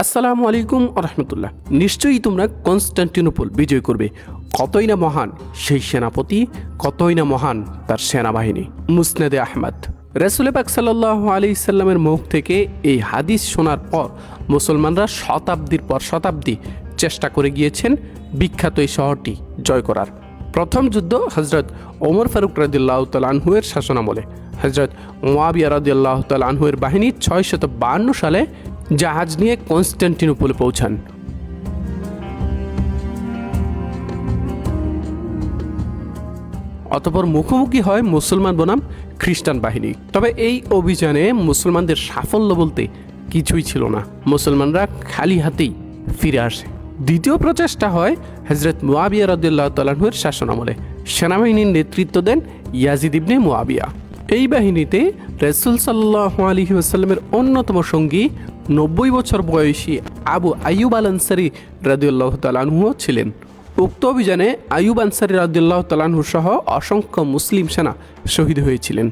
আসসালামু আলাইকুম রহমতুল্লাহ। নিশ্চয়ই তোমরা কনস্টান্টিনোপল বিজয় করবে। কতই না মহান সেই সেনাপতি, কতই না মহান তার সেনাবাহিনী। মুসনেদে আহমদ। রাসূল পাক সাল্লাল্লাহু আলাইহি সাল্লামের মুখ থেকে এই হাদিস শোনার পর মুসলমানরা শতাব্দীর পর শতাব্দী চেষ্টা করে গিয়েছেন বিখ্যাত এই শহরটি জয় করার। প্রথম যুদ্ধ হজরত ওমর ফারুক রাদিয়াল্লাহু তাআলা আনহুয়ের শাসনামলে হজরত মুআবিয়া রাদিয়াল্লাহু তাআলা আনহুয়ের বাহিনী 652 সালে জাহাজ নিয়ে কনস্টান্টিনোপলে পৌঁছান। অতঃপর মুখোমুখি হয় মুসলমান বনাম খ্রিস্টান বাহিনী। তবে এই অভিযানে মুসলমানদের সাফল্য বলতে কিছুই ছিল না। মুসলমানরা খালি হাতেই ফিরে আসে। দ্বিতীয় প্রচেষ্টা হয় হযরত মুআবিয়া রাদিয়াল্লাহু তাআলা আনহুর শাসনামলে। সেনাবাহিনীর নেতৃত্ব দেন ইয়াজিদ ইবনে মুআবিয়া। এই বাহিনীতে রাসূল সাল্লাল্লাহু আলাইহি ওয়াসাল্লামের অন্যতম সঙ্গী 90 বছর বয়সী আবু আইয়ুব আল আনসারী রাদিয়াল্লাহু তাআলা আনহু ছিলেন। উক্ত অভিযানে আইয়ুব আনসারী রাদিয়াল্লাহু তাআলা আনহু সহ অসংখ্য মুসলিম সেনা শহীদ হয়েছিলেন।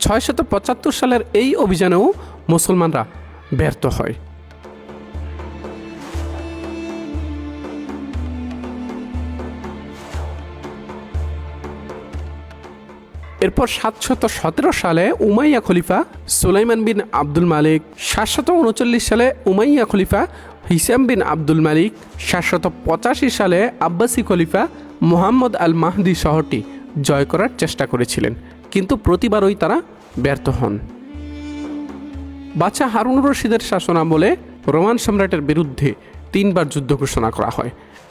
675 সালের এই অভিযানেও মুসলমানরা ব্যর্থ হয়। এরপর 717 সালে উমাইয়া খলিফা সুলাইমান বিন আব্দুল মালিক, 739 সালে উমাইয়া খলিফা হিসাম বিন আব্দুল মালিক, 785 সালে আব্বাসি খলিফা মুহাম্মদ আল মাহদি শহরটি জয় করার চেষ্টা করেছিলেন, কিন্তু প্রতিবারই তারা ব্যর্থ হন। বাদশাহ হারুন রশিদের শাসনামলে রোমান সম্রাটের বিরুদ্ধে 3বার যুদ্ধ ঘোষণা করা হয়।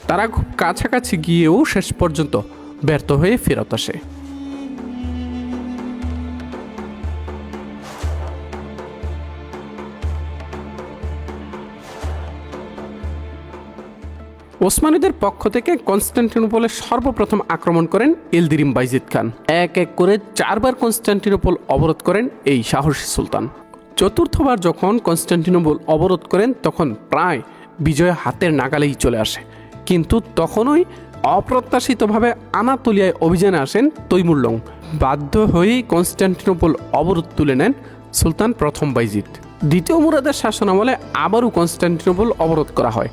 তারা খুব কাছাকাছি গিয়েও শেষ পর্যন্ত ব্যর্থ হয়ে ফেরত আসে। ওসমানীদের পক্ষ থেকে কনস্টান্টিনোপলে সর্বপ্রথম আক্রমণ করেন ইলদিরিম বাইজিদ খান। এক এক করে 4বার কনস্টান্টিনোপল অবরোধ করেন এই সাহসী সুলতান। চতুর্থবার যখন কনস্টান্টিনোপল অবরোধ করেন তখন প্রায় বিজয় হাতের নাগালেই চলে আসে, কিন্তু তখনই অপ্রত্যাশিতভাবে আনাতোলিয়ায় অভিযানে আসেন তৈমুরলং। বাধ্য হয়েই কনস্টান্টিনোপল অবরোধ তুলে নেন সুলতান প্রথম বাইজিদ। দ্বিতীয় মুরাদের শাসনামলে আবারও কনস্টান্টিনোপল অবরোধ করা হয়।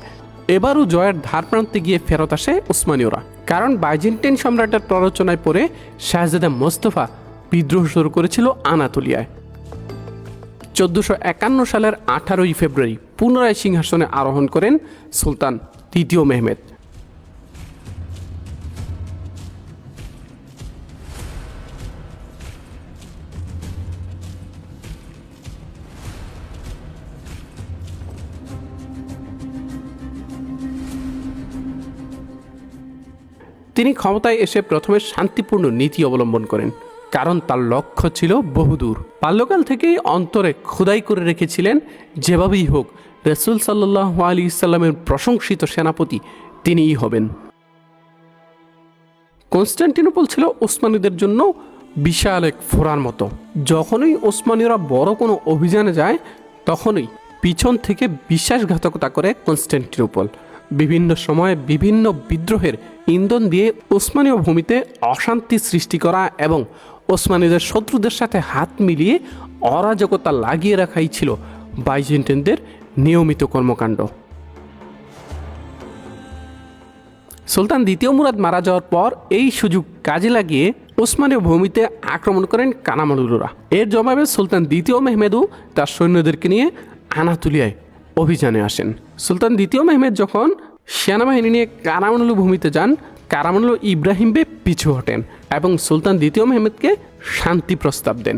এবারও জয়ের ধার প্রান্তে গিয়ে ফেরত আসে উসমানীয়রা, কারণ বাইজেন্টাইন সম্রাটের প্ররোচনায় পড়ে শাহজাদা মোস্তফা বিদ্রোহ শুরু করেছিল আনাতোলিয়ায়। 1451 সালের 18 ফেব্রুয়ারি পুনরায় সিংহাসনে আরোহণ করেন সুলতান দ্বিতীয় মেহমেদ। তিনি ক্ষমতায় এসে প্রথমে শান্তিপূর্ণ নীতি অবলম্বন করেন, কারণ তার লক্ষ্য ছিল বহুদূর। বাল্যকাল থেকেই অন্তরে খোদাই করে রেখেছিলেন যেভাবেই হোক রাসূল সাল্লাল্লাহু আলাইহি সাল্লামের প্রশংসিত সেনাপতি তিনিই হবেন। কনস্টান্টিনোপল ছিল ওসমানীদের জন্য বিশাল এক ফোরার মতো। যখনই ওসমানীয়রা বড় কোনো অভিযানে যায় তখনই পিছন থেকে বিশ্বাসঘাতকতা করে কনস্টান্টিনোপল। বিভিন্ন সময়ে বিভিন্ন বিদ্রোহের ইন্ধন দিয়ে ওসমানীয় ভূমিতে অশান্তি সৃষ্টি করা এবং ওসমানীদের শত্রুদের সাথে হাত মিলিয়ে অরাজকতা লাগিয়ে রাখাই ছিল বাইজেন্টাইনদের নিয়মিত কর্মকাণ্ড। সুলতান দ্বিতীয় মুরাদ মারা যাওয়ার পর এই সুযোগ কাজে লাগিয়ে ওসমানীয় ভূমিতে আক্রমণ করেন কানামালুরা। এর জবাবে সুলতান দ্বিতীয় মেহমেদও তার সৈন্যদেরকে নিয়ে আনাতোলিয়ায় অভিযানে আসেন। সুলতান দ্বিতীয় মেহমেদ যখন সেনাবাহিনী নিয়ে কারামানুলু ভূমিতে যান, কারামানুলু ইব্রাহিম বে পিছু হটেন এবং সুলতান দ্বিতীয় মেহমেদকে শান্তি প্রস্তাব দেন।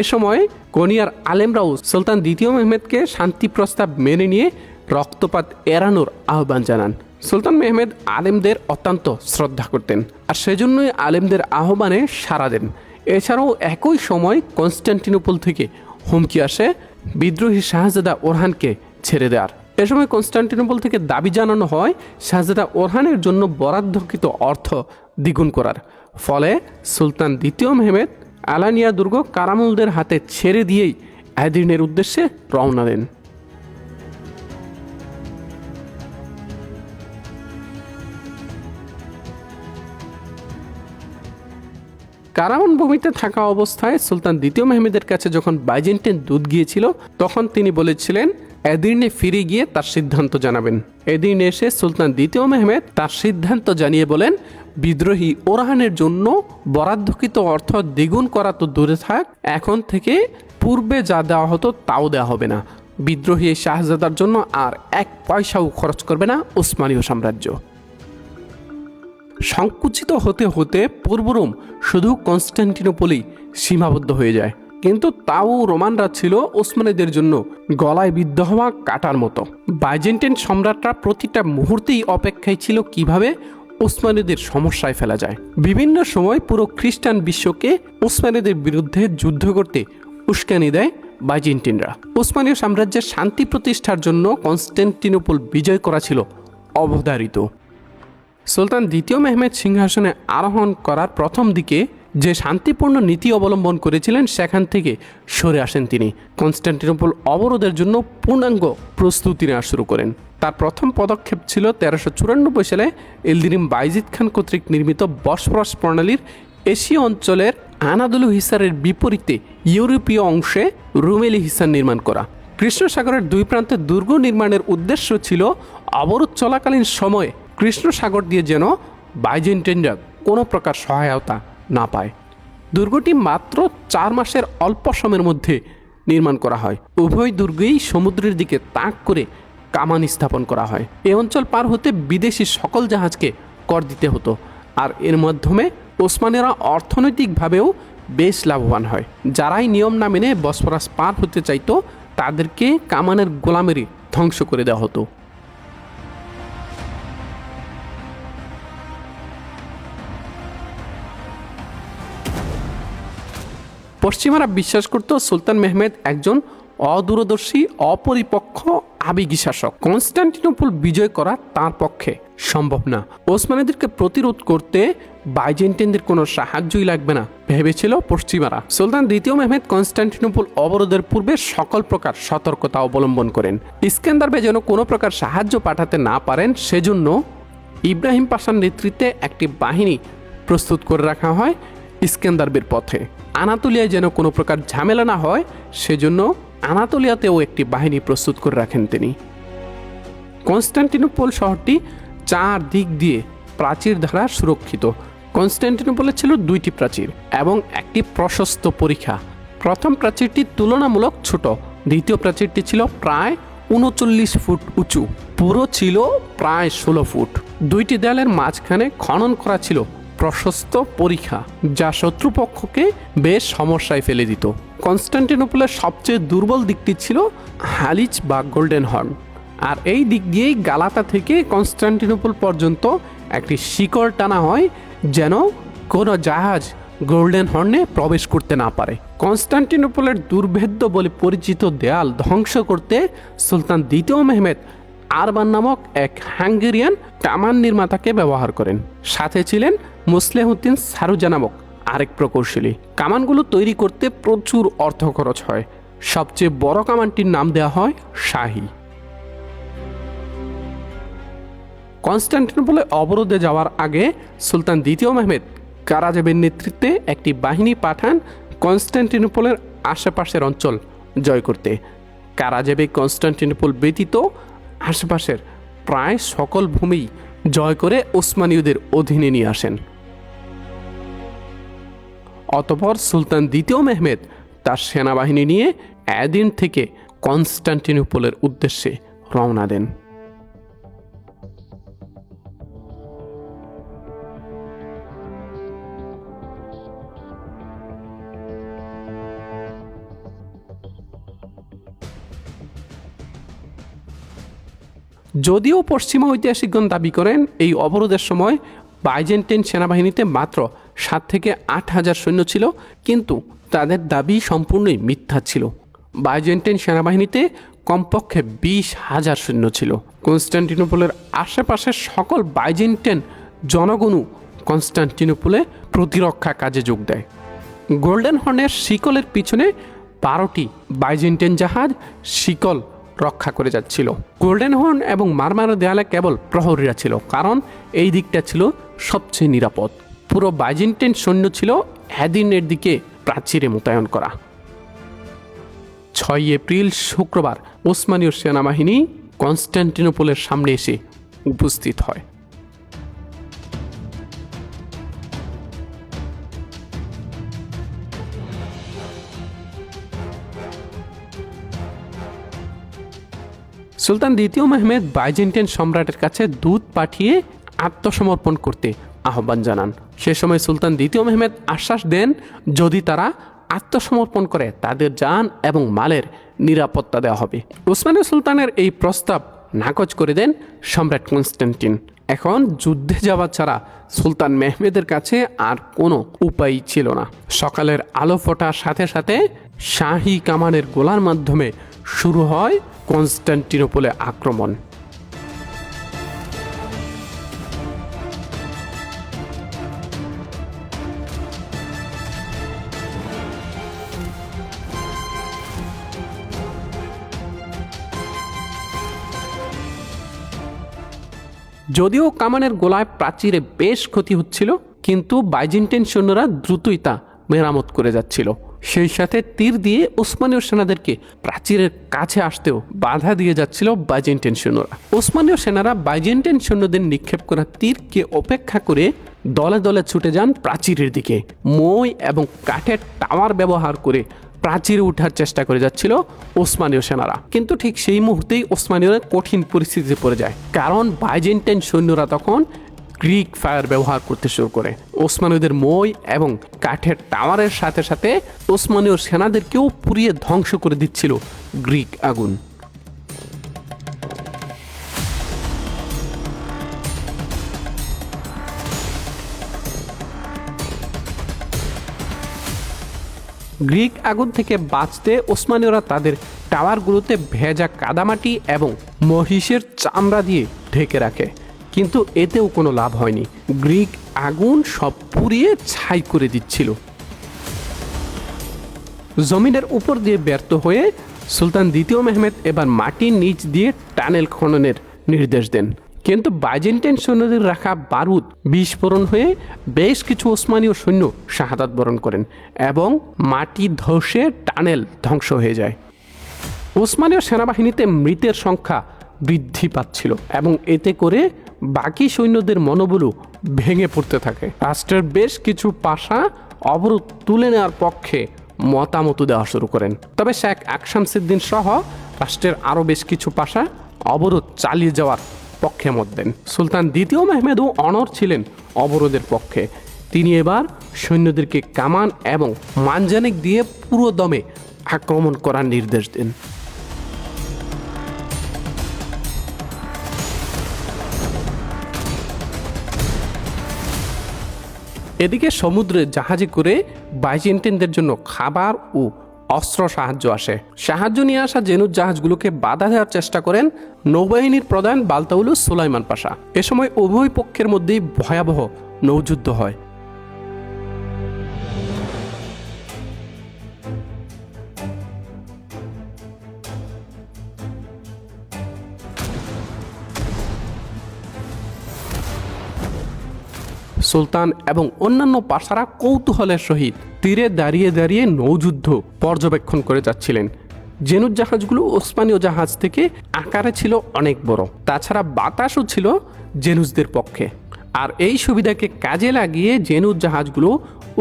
এ সময় কোনিয়ার আলেমরাও সুলতান দ্বিতীয় মেহমেদকে শান্তি প্রস্তাব মেনে নিয়ে রক্তপাত এড়ানোর আহ্বান জানান। সুলতান মেহমেদ আলেমদের অত্যন্ত শ্রদ্ধা করতেন, আর সেজন্যই আলেমদের আহ্বানে সাড়া দেন। এছাড়াও একই সময় কনস্টান্টিনোপল থেকে হুমকি আসে বিদ্রোহী শাহজাদা ওরহানকে ছেড়ে দেওয়ার। এ সময় কনস্টান্টিনোপল থেকে দাবি জানানো হয় শাহজাদা ওরহানের জন্য বরাদ্দকৃত অর্থ দ্বিগুণ করার। ফলে সুলতান দ্বিতীয় মেহমেদ আলানিয়া দুর্গ কারামুলদের হাতে ছেড়ে দিয়েই এদিনের উদ্দেশ্যে রওনা দেন। কারামান ভূমিতে থাকা অবস্থায় সুলতান দ্বিতীয় মেহমেদের কাছে যখন বাইজেন্টাইন দূত গিয়েছিল তখন তিনি বলেছিলেন এদির্নে ফিরে গিয়ে তার সিদ্ধান্ত জানাবেন। এদিন এসে সুলতান দ্বিতীয় মেহমেদ তার সিদ্ধান্ত জানিয়ে বলেন, বিদ্রোহী ওরহানের জন্য বরাদ্দকৃত অর্থ দ্বিগুণ করা তো দূরে থাক, এখন থেকে পূর্বে যা দেওয়া হতো তাও দেওয়া হবে না। বিদ্রোহী এই শাহজাদার জন্য আর এক পয়সাও খরচ করবে না ওসমানীয় সাম্রাজ্য। সংকুচিত হতে হতে পূর্ব রোম শুধু কনস্টান্টিনোপলই সীমাবদ্ধ হয়ে যায়, কিন্তু তাও রোমানরা ছিল ওসমানীদের জন্য গলায় বিদ্ধ হওয়া কাটার মতো। বাইজেন্টাইন সম্রাটরা প্রতিটা মুহূর্তেই অপেক্ষায় ছিল কিভাবে ওসমানীদের সমস্যায় ফেলা যায়। বিভিন্ন সময় পুরো খ্রিস্টান বিশ্বকে ওসমানীদের বিরুদ্ধে যুদ্ধ করতে উস্কানি দেয় বাইজেন্টাইনরা। ওসমানীয় সাম্রাজ্যের শান্তি প্রতিষ্ঠার জন্য কনস্টান্টিনোপল বিজয় করা ছিল অবধারিত। সুলতান দ্বিতীয় মেহমেদ সিংহাসনে আরোহণ করার প্রথম দিকে যে শান্তিপূর্ণ নীতি অবলম্বন করেছিলেন সেখান থেকে সরে আসেন তিনি। কনস্টান্টিনোপল অবরোধের জন্য পূর্ণাঙ্গ প্রস্তুতি নেওয়া শুরু করেন। তার প্রথম পদক্ষেপ ছিল 1394 সালে ইলদিরিম বাইজিদ খান কর্তৃক নির্মিত বসফরাস প্রণালীর এশীয় অঞ্চলের আনাদুলু হিসারের বিপরীতে ইউরোপীয় অংশে রুমেলি হিসার নির্মাণ করা। কৃষ্ণ সাগরের দুই প্রান্তে দুর্গ নির্মাণের উদ্দেশ্য ছিল অবরোধ চলাকালীন সময়ে কৃষ্ণ সাগর দিয়ে যেন বাইজেন্টাইনরা কোনো প্রকার সহায়তা না পায়। দুর্গটি মাত্র 4 মাসের অল্প সময়ের মধ্যে নির্মাণ করা হয়। উভয় দুর্গেই সমুদ্রের দিকে তাক করে কামান স্থাপন করা হয়। এই অঞ্চল পার হতে বিদেশি সকল জাহাজকে কর দিতে হতো, আর এর মাধ্যমে ওসমানীরা অর্থনৈতিকভাবেও বেশ লাভবান হয়। যারাই নিয়ম না মেনে বসফরাস পার হতে চাইতো তাদেরকে কামানের গোলামেরই ধ্বংস করে দেওয়া হতো। পশ্চিমারা বিশ্বাস করত সুলতান মেহমেদ একজন অদূরদর্শী, অপরিপক্ষ, আবেগী শাসক। কনস্টান্টিনোপল বিজয় করা তার পক্ষে সম্ভব না। ওসমানীদেরকে প্রতিরোধ করতে বাইজেন্টাইনদের কোনো সাহায্যই লাগবে না ভেবেছিল পশ্চিমারা। সুলতান দ্বিতীয় মেহমেদ কনস্টান্টিনোপল অবরোধের পূর্বে সকল প্রকার সতর্কতা অবলম্বন করেন। ইস্কান্দার বে যেন কোনো প্রকার সাহায্য পাঠাতে না পারেন সেজন্য ইব্রাহিম পাশার নেতৃত্বে একটি বাহিনী প্রস্তুত করে রাখা হয় ইস্কান্দার বের পথে। আনাতোলিয়ায় যেন কোনো প্রকার ঝামেলা না হয় সেজন্য আনাতোলিয়াতেও একটি বাহিনী প্রস্তুত করে রাখেন তিনি। কনস্টান্টিনোপল শহরটি 4 দিক দিয়ে প্রাচীর দ্বারা সুরক্ষিত। কনস্টান্টিনোপলে ছিল 2টি প্রাচীর এবং একটি প্রশস্ত পরিখা। প্রথম প্রাচীরটি তুলনামূলক ছোট, দ্বিতীয় প্রাচীরটি ছিল প্রায় 39 ফুট উঁচু, পুরো ছিল প্রায় 16 ফুট। 2টি দেয়ালের মাঝখানে খনন করা ছিল প্রশস্ত পরিখা, যা শত্রুপক্ষকে বেশ সমস্যায় ফেলে দিত। কনস্টান্টিনোপলের সবচেয়ে দুর্বল দিকটি ছিল হালিচ বা গোল্ডেন হর্ন, আর এই দিক দিয়েই গালাতা থেকে কনস্টান্টিনোপল পর্যন্ত একটি শিকড় টানা হয় যেন কোনো জাহাজ গোল্ডেন হর্নে প্রবেশ করতে না পারে। কনস্টান্টিনোপলের দুর্ভেদ্য বলে পরিচিত দেয়াল ধ্বংস করতে সুলতান দ্বিতীয় মেহমেদ আরবান নামক এক হাঙ্গেরিয়ান কামান নির্মাতাকে ব্যবহার করেন। সাথে ছিলেন মুসলেহুদ্দিন সারুজা নামক আরেক প্রকৌশলী। কামানগুলো তৈরি করতে প্রচুর অর্থ খরচ হয়। সবচেয়ে বড় কামানটির নাম দেওয়া হয় শাহী। কনস্টান্টিনোপলে অবরোধে যাওয়ার আগে সুলতান দ্বিতীয় মেহমেদ কারাজেবের নেতৃত্বে একটি বাহিনী পাঠান কনস্টান্টিনোপলের আশেপাশের অঞ্চল জয় করতে। কারাজেবে কনস্টান্টিনোপল ব্যতীত আশেপাশের প্রায় সকল ভূমি জয় করে ওসমানীয়দের অধীনে নিয়ে আসেন। অতঃপর সুলতান দ্বিতীয় মেহমেদ তার সেনাবাহিনী নিয়ে এদিন থেকে কনস্টান্টিনোপলের উদ্দেশ্যে রওনা দেন। যদিও পশ্চিমা ঐতিহাসিকগণ দাবি করেন এই অবরোধের সময় বাইজেন্টাইন সেনাবাহিনীতে মাত্র 7 থেকে 8 হাজার সৈন্য ছিল, কিন্তু তাদের দাবি সম্পূর্ণই মিথ্যা ছিল। বাইজেন্টাইন সেনাবাহিনীতে কমপক্ষে 20,000 সৈন্য ছিল। কনস্টান্টিনোপলের আশেপাশের সকল বাইজেন্টাইন জনগণও কনস্টান্টিনোপলে প্রতিরক্ষা কাজে যোগ দেয়। গোল্ডেন হর্নের শিকলের পিছনে 12টি বাইজেন্টাইন জাহাজ শিকল রক্ষা করে যাচ্ছিল। গোল্ডেন হর্ন এবং মারমারা দেয়ালে কেবল প্রহরীরা ছিল, কারণ এই দিকটা ছিল সবচেয়ে নিরাপদ। পুরো বাইজেন্টাইন সৈন্য ছিল এদিনের দিকে প্রাচীরে মোতায়েন করা। 6 এপ্রিল শুক্রবার ওসমানীয় সেনাবাহিনী কনস্টান্টিনোপলের সামনে এসে উপস্থিত হয়। সুলতান দ্বিতীয় মেহমেদ বাইজেন্টাইন সম্রাটের কাছে দূত পাঠিয়ে আত্মসমর্পণ করতে আহ্বান জানান। সে সময় সুলতান দ্বিতীয় মেহমেদ আশ্বাস দেন, যদি তারা আত্মসমর্পণ করে তাদের জান এবং মালের নিরাপত্তা দেওয়া হবে। ওসমানীয় সুলতানের এই প্রস্তাব নাকচ করে দেন সম্রাট কনস্টান্টিন। এখন যুদ্ধে যাওয়া ছাড়া সুলতান মেহমেদের কাছে আর কোনো উপায় ছিল না। সকালের আলো ফোটার সাথে সাথে শাহী কামানের গোলার মাধ্যমে শুরু হয় কনস্টান্টিনোপলে আক্রমণ। যদিও কামানের গোলায় প্রাচীরে বেশ ক্ষতি হচ্ছিল, কিন্তু বাইজেন্টাইন সৈন্যরা দ্রুতই তা মেরামত করে যাচ্ছিল। সেই সাথে তীর দিয়ে ওসমানীয় সেনাদেরকে প্রাচীরের কাছে আসতেও বাধা দিয়ে যাচ্ছিল বাইজেন্টাইন সৈন্যরা। ওসমানীয় সেনারা বাইজেন্টাইন সৈন্যদের নিক্ষেপ করা তীরকে উপেক্ষা করে দলে দলে ছুটে যান প্রাচীরের দিকে। মই এবং কাঠের টাওয়ার ব্যবহার করে প্রাচীরে ওঠার চেষ্টা করে যাচ্ছিল ওসমানীয় সেনারা, কিন্তু ঠিক সেই মুহূর্তেই ওসমানীয়রা কঠিন পরিস্থিতিতে পড়ে যায়, কারণ বাইজেন্টাইন সৈন্যরা তখন গ্রিক ফায়ার ব্যবহার করতে শুরু করে। ওসমানীয়দের মই এবং কাঠের টাওয়ারের সাথে সাথে ওসমানীয় সেনাদেরকেও পুড়িয়ে ধ্বংস করে দিচ্ছিল গ্রিক আগুন। গ্রিক আগুন থেকে বাঁচতে ওসমানীয়রা তাদের টাওয়ারগুলোতে ভেজা কাদামাটি এবং মহিষের চামড়া দিয়ে ঢেকে রাখে, কিন্তু এতেও কোনো লাভ হয়নি। গ্রিক আগুন সব পুড়িয়ে ছাই করে দিচ্ছিল। জমিনের উপর দিয়ে ব্যর্থ হয়ে সুলতান দ্বিতীয় মেহমেদ এবার মাটির নিচ দিয়ে টানেল খননের নির্দেশ দেন, কিন্তু বাইজেন্টাইন সৈন্যদের রাখা বারুদ বিস্ফোরণ হয়ে বেশ কিছু ওসমানীয় সৈন্য শাহাদাত বরণ করেন এবং মাটি ধসে টানেল ধ্বংস হয়ে যায়। ওসমানীয় সেনাবাহিনীতে মৃতের সংখ্যা বৃদ্ধি পাচ্ছিল এবং এতে করে বাকি সৈন্যদের মনোবলও ভেঙে পড়তে থাকে। রাষ্ট্রের বেশ কিছু পাশা অবরোধ তুলে নেওয়ার পক্ষে মতামত দেওয়া শুরু করেন, তবে শেখ আকশামসুদ্দীন সহ রাষ্ট্রের আরও বেশ কিছু পাশা অবরোধ চালিয়ে যাওয়ার পক্ষে মত দেন। সুলতান দ্বিতীয় মেহমেদও অনড় ছিলেন অবরোধের পক্ষে। তিনি এবার সৈন্যদেরকে কামান এবং মানজানিক দিয়ে পুরো দমে আক্রমণ করার নির্দেশ দেন। এদিকে সমুদ্রে জাহাজে করে বাইজেন্টাইনদের জন্য খাবার ও অস্ত্র সাহায্য নিয়ে আসা জেনুদ জাহাজগুলোকে বাধা দেওয়ার চেষ্টা করেন নৌবাহিনীর প্রধান বালতাউলুস সুলাইমান পাশা। এ সময় উভয় পক্ষের মধ্যেই ভয়াবহ নৌযুদ্ধ হয়। সুলতান এবং অন্যান্য পাশারা কৌতূহলের সহিত তীরে দাঁড়িয়ে দাঁড়িয়ে নৌযুদ্ধ পর্যবেক্ষণ করে যাচ্ছিলেন। জেনুদ জাহাজগুলো ওসমানীয় জাহাজ থেকে আকারে ছিল অনেক বড়, তাছাড়া বাতাসও ছিল জেনুজদের পক্ষে। আর এই সুবিধাকে কাজে লাগিয়ে জেনুদ জাহাজগুলো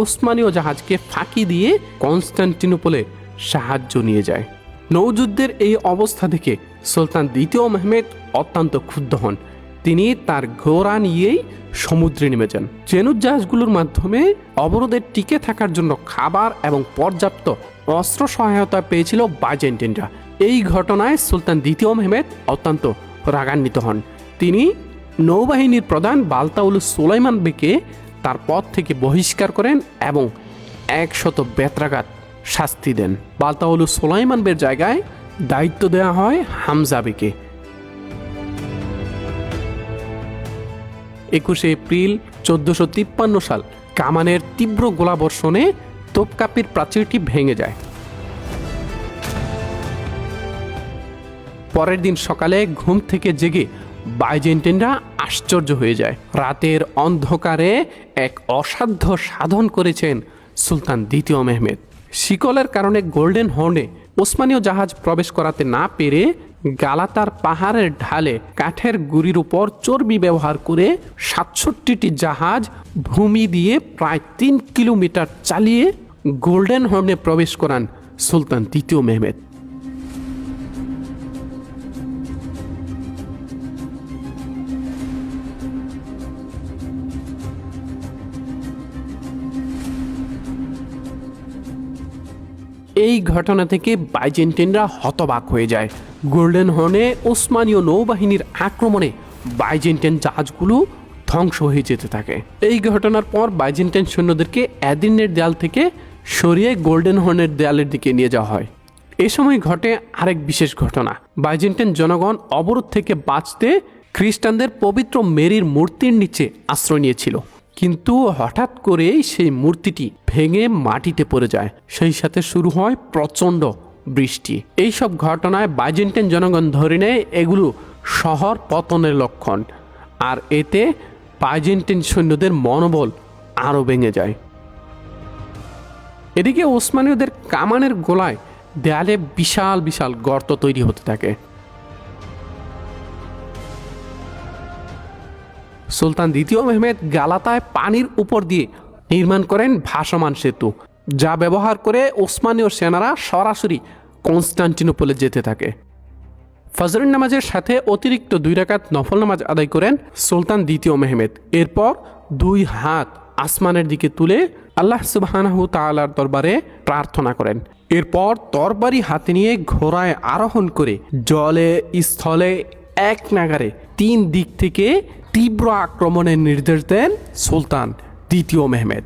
ওসমানীয় জাহাজকে ফাঁকি দিয়ে কনস্টান্টিনোপলে সাহায্য নিয়ে যায়। নৌযুদ্ধের এই অবস্থা দেখে সুলতান দ্বিতীয় মেহমেদ অত্যন্ত ক্ষুব্ধ হন। তিনি তার ঘোড়া নিয়েই সমুদ্রে নেমে যান। জেনুদ জাহাজগুলোর মাধ্যমে অবরোধে টিকে থাকার জন্য খাবার এবং পর্যাপ্ত অস্ত্র সহায়তা পেয়েছিল বাইজেন্টাইনরা। এই ঘটনায় সুলতান দ্বিতীয় মেহমেদ অত্যন্ত রাগান্বিত হন। তিনি নৌবাহিনীর প্রধান বালতাউলুস সুলাইমান বেকে তার পদ থেকে বহিষ্কার করেন এবং 100 বেত্রাঘাত শাস্তি দেন। বালতাউলুস সুলাইমান বের জায়গায় দায়িত্ব দেওয়া হয় হামজা বেকে। 21 এপ্রিল 1453 সাল কামানের তীব্র গোলাবর্ষণে তোপকাপির প্রাচীরটি ভেঙে যায়। পরের দিন সকালে ঘুম থেকে জেগে বাইজেন্টাইনরা আশ্চর্য হয়ে যায়। রাতের অন্ধকারে এক অসাধ্য সাধন করেছেন সুলতান দ্বিতীয় মেহমেদ। শিকলের কারণে গোল্ডেন হর্নে ওসমানীয় জাহাজ প্রবেশ করাতে না পেরে গালাতার পাহাড়ের ঢালে কাঠের গুঁড়ির উপর চর্বি ব্যবহার করে ৬৭টি জাহাজ ভূমি দিয়ে প্রায় ৩ কিলোমিটার চালিয়ে গোল্ডেন হর্নে প্রবেশ করান সুলতান দ্বিতীয় মেহমেদ। এই ঘটনা থেকে বাইজেন্টাইনরা হতবাক হয়ে যায়। গোল্ডেন হর্নে ওসমানীয় নৌবাহিনীর আক্রমণে বাইজেন্টাইন জাহাজগুলো ধ্বংস হয়ে যেতে থাকে। এই ঘটনার পর বাইজেন্টাইন সৈন্যদেরকে অ্যাদিনের দেয়াল থেকে সরিয়ে গোল্ডেন হর্নের দেয়ালের দিকে নিয়ে যাওয়া হয়। এ সময় ঘটে আরেক বিশেষ ঘটনা। বাইজেন্টাইন জনগণ অবরোধ থেকে বাঁচতে খ্রিস্টানদের পবিত্র মেরির মূর্তির নিচে আশ্রয় নিয়েছিল, কিন্তু হঠাৎ করেই সেই মূর্তিটি ভেঙে মাটিতে পড়ে যায়। সেই সাথে শুরু হয় প্রচণ্ড বৃষ্টি। এইসব ঘটনায় বাইজেন্টাইন জনগণ ধরে নেয় এগুলো শহর পতনের লক্ষণ, আর এতে বাইজেন্টাইন সৈন্যদের মনোবল আরও ভেঙে যায়। এদিকে ওসমানীয়দের কামানের গোলায় দেয়ালে বিশাল বিশাল গর্ত তৈরি হতে থাকে। সুলতান দ্বিতীয় মেহমেদ গালাতায় পানির উপর দিয়ে নির্মাণ করেন ভাসমান সেতু, যা ব্যবহার করে ওসমানীয় সেনারা সরাসরি কনস্টান্টিনোপলে যেতে থাকে। ফজরের নামাজের সাথে অতিরিক্ত 2 রাকাত নফল নামাজ আদায় করেন সুলতান দ্বিতীয় মেহমেদ। এরপর 2 হাত আসমানের দিকে তুলে আল্লাহ সুবহানাহু তাআলার দরবারে প্রার্থনা করেন। এরপর তরবারি হাতে নিয়ে ঘোড়ায় আরোহণ করে জলে স্থলে এক নাগারে 3 দিক থেকে তীব্র আক্রমণের নির্দেশ দেন সুলতান দ্বিতীয় মেহমেদ।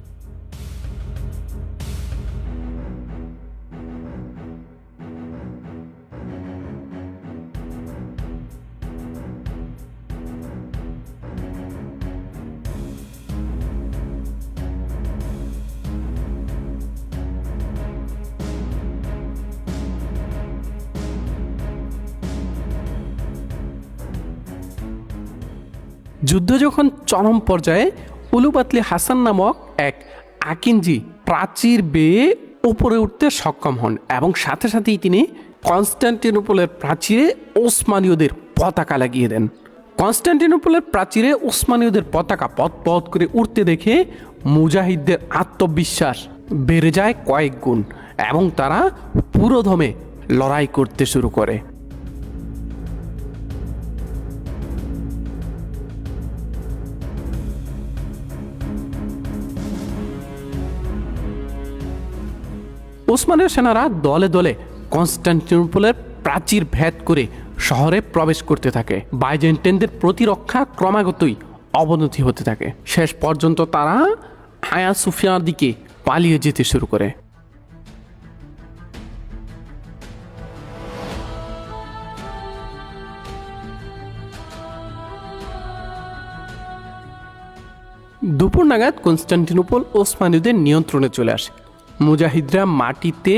যুদ্ধ যখন চরম পর্যায়ে উলুবাতলি হাসান নামক এক আকিঞ্জি প্রাচীর বেয়ে উপরে উঠতে সক্ষম হন এবং সাথে সাথেই তিনি কনস্টান্টিনোপলের প্রাচীরে ওসমানীয়দের পতাকা লাগিয়ে দেন। কনস্টান্টিনোপলের প্রাচীরে ওসমানীয়দের পতাকা পথ পথ করে উঠতে দেখে মুজাহিদদের আত্মবিশ্বাস বেড়ে যায় কয়েক গুণ এবং তারা পুরোদমে লড়াই করতে শুরু করে। ওসমানীয় সেনারা দলে দলে কনস্টান্টিনোপলের প্রাচীর ভেদ করে শহরে প্রবেশ করতে থাকে। বাইজেন্টাইনদের প্রতিরক্ষা ক্রমাগতই অবনতি হতে থাকে। শেষ পর্যন্ত তারা হায়া সুফিয়ার দিকে পালিয়ে যেতে শুরু করে। দুপুর নাগাদ কনস্টান্টিনোপল ওসমানীয়দের নিয়ন্ত্রণে চলে আসে। মুজাহিদরা মাটিতে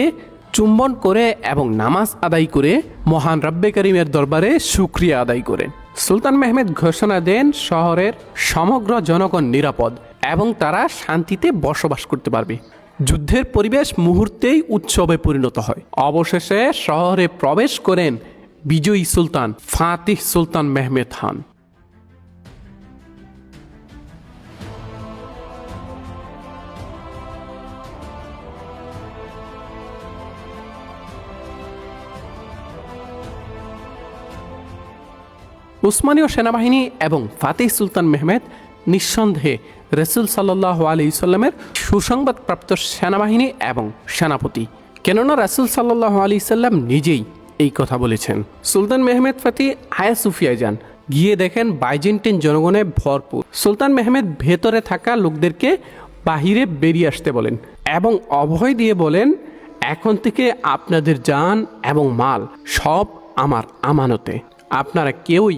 চুম্বন করে এবং নামাজ আদায় করে মহান রব্বে করিমের দরবারে শুকরিয়া আদায় করেন। সুলতান মেহমেদ ঘোষণা দেন শহরের সমগ্র জনগণ নিরাপদ এবং তারা শান্তিতে বসবাস করতে পারবে। যুদ্ধের পরিবেশ মুহূর্তেই উৎসবে পরিণত হয়। অবশেষে শহরে প্রবেশ করেন বিজয়ী সুলতান ফাতিহ সুলতান মেহমেদ খান। উসমানীয় সেনাবাহিনী এবং ফাতিহ সুলতান মেহমেদ নিঃসন্দেহে রাসূল সাল্লাল্লাহু আলাইহি সাল্লামের সুসংবাদপ্রাপ্ত সেনাবাহিনী এবং সেনাপতি, কেননা রাসূল সাল্লাল্লাহু আলাইহি সাল্লাম নিজেই এই কথা বলেছেন। সুলতান মেহমেদ ফাতিহ হায়া সুফিয়ায় যান, গিয়ে দেখেন বাইজেন্টাইন জনগণে ভরপুর। সুলতান মেহমেদ ভেতরে থাকা লোকদেরকে বাহিরে বেরিয়ে আসতে বলেন এবং অভয় দিয়ে বলেন, এখন থেকে আপনাদের জান এবং মাল সব আমার আমানতে। আপনারা কেউই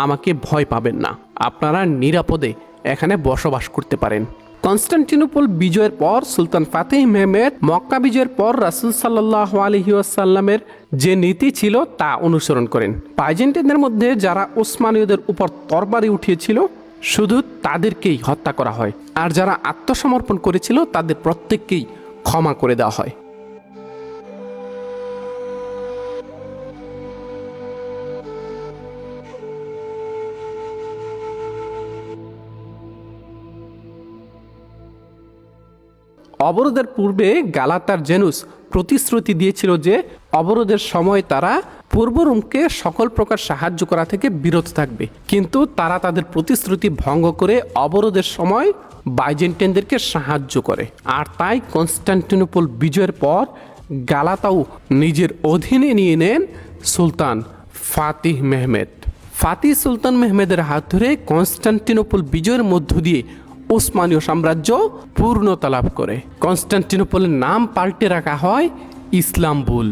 আমাকে ভয় পাবেন না, আপনারা নিরাপদে এখানে বসবাস করতে পারেন। কনস্টান্টিনোপল বিজয়ের পর সুলতান ফাতিহ মেহমেদ মক্কা বিজয়ের পর রাসূল সাল্লাল্লাহু আলাইহি ওয়াসাল্লামের যে নীতি ছিল তা অনুসরণ করেন। বাইজেন্টাইনদের মধ্যে যারা ওসমানীয়দের উপর তরবারি উঠিয়েছিল শুধু তাদেরকেই হত্যা করা হয়, আর যারা আত্মসমর্পণ করেছিল তাদের প্রত্যেককেই ক্ষমা করে দেওয়া হয়। অবরোধের পূর্বে গালাতার জেনুস প্রতিশ্রুতি দিয়েছিল যে অবরোধের সময় তারা পূর্ব রোমকে সকল প্রকার সাহায্য করা থেকে বিরত থাকবে, কিন্তু তারা তাদের প্রতিশ্রুতি ভঙ্গ করে অবরোধের সময় বাইজেন্টাইনদেরকে সাহায্য করে। আর তাই কনস্টান্টিনোপল বিজয়ের পর গালাতাও নিজের অধীনে নিয়ে নেন সুলতান ফাতিহ মেহমেদ। ফাতিহ সুলতান মেহমেদের হাত ধরে কনস্টান্টিনোপল বিজয়ের মধ্য দিয়ে ওসমানীয় সাম্রাজ্য পূর্ণতা লাভ করে। কনস্টান্টিনোপলের নাম পাল্টে রাখা হয় ইসলামবুল।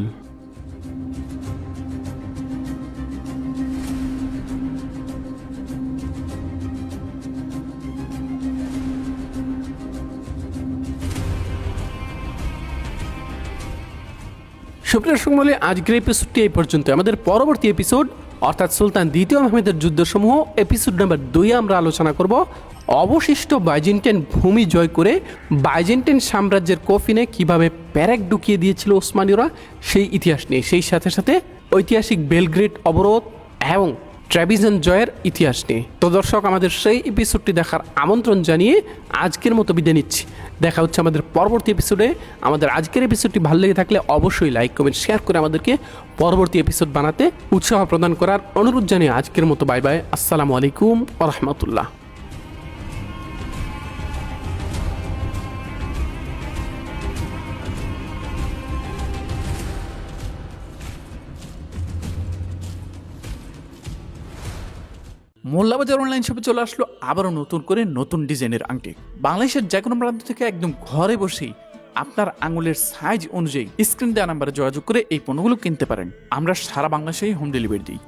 সুপ্রিয় দর্শক মণ্ডলী, আজকের এপিসোডটি এই পর্যন্ত। আমাদের পরবর্তী এপিসোড অর্থাৎ সুলতান দ্বিতীয় মেহমেদের যুদ্ধসমূহ এপিসোড নাম্বার 2 আমরা আলোচনা করব অবশিষ্ট বাইজেন্টাইন ভূমি জয় করে বাইজেন্টাইন সাম্রাজ্যের কফিনে কিভাবে প্যারেক ঢুকিয়ে দিয়েছিল ওসমানীয়রা সেই ইতিহাস নিয়ে, সেই সাথে সাথে ঐতিহাসিক বেলগ্রেড অবরোধ এবং ট্র্যাভিজান জয়ের ইতিহাস নিয়ে। তো দর্শক, আমাদের সেই এপিসোডটি দেখার আমন্ত্রণ জানিয়ে আজকের মতো বিদায় নিচ্ছি। দেখা হচ্ছে আমাদের পরবর্তী এপিসোডে। আমাদের আজকের এপিসোডটি ভালো লেগে থাকলে অবশ্যই লাইক কমেন্ট শেয়ার করে আমাদেরকে পরবর্তী এপিসোড বানাতে উৎসাহ প্রদান করার অনুরোধ জানিয়ে আজকের মতো বাই বাই। আসসালামু আলাইকুম ওয়া রাহমাতুল্লাহ। মোল্লাবাজার অনলাইন শপে চলে আসলো আবারও নতুন করে নতুন ডিজাইনের আংটি। বাংলাদেশের যে কোনো প্রান্ত থেকে একদম ঘরে বসেই আপনার আঙুলের সাইজ অনুযায়ী স্ক্রিন দেওয়া নাম্বারে যোগাযোগ করে এই পণ্যগুলো কিনতে পারেন। আমরা সারা বাংলাদেশেই হোম ডেলিভারি দিই।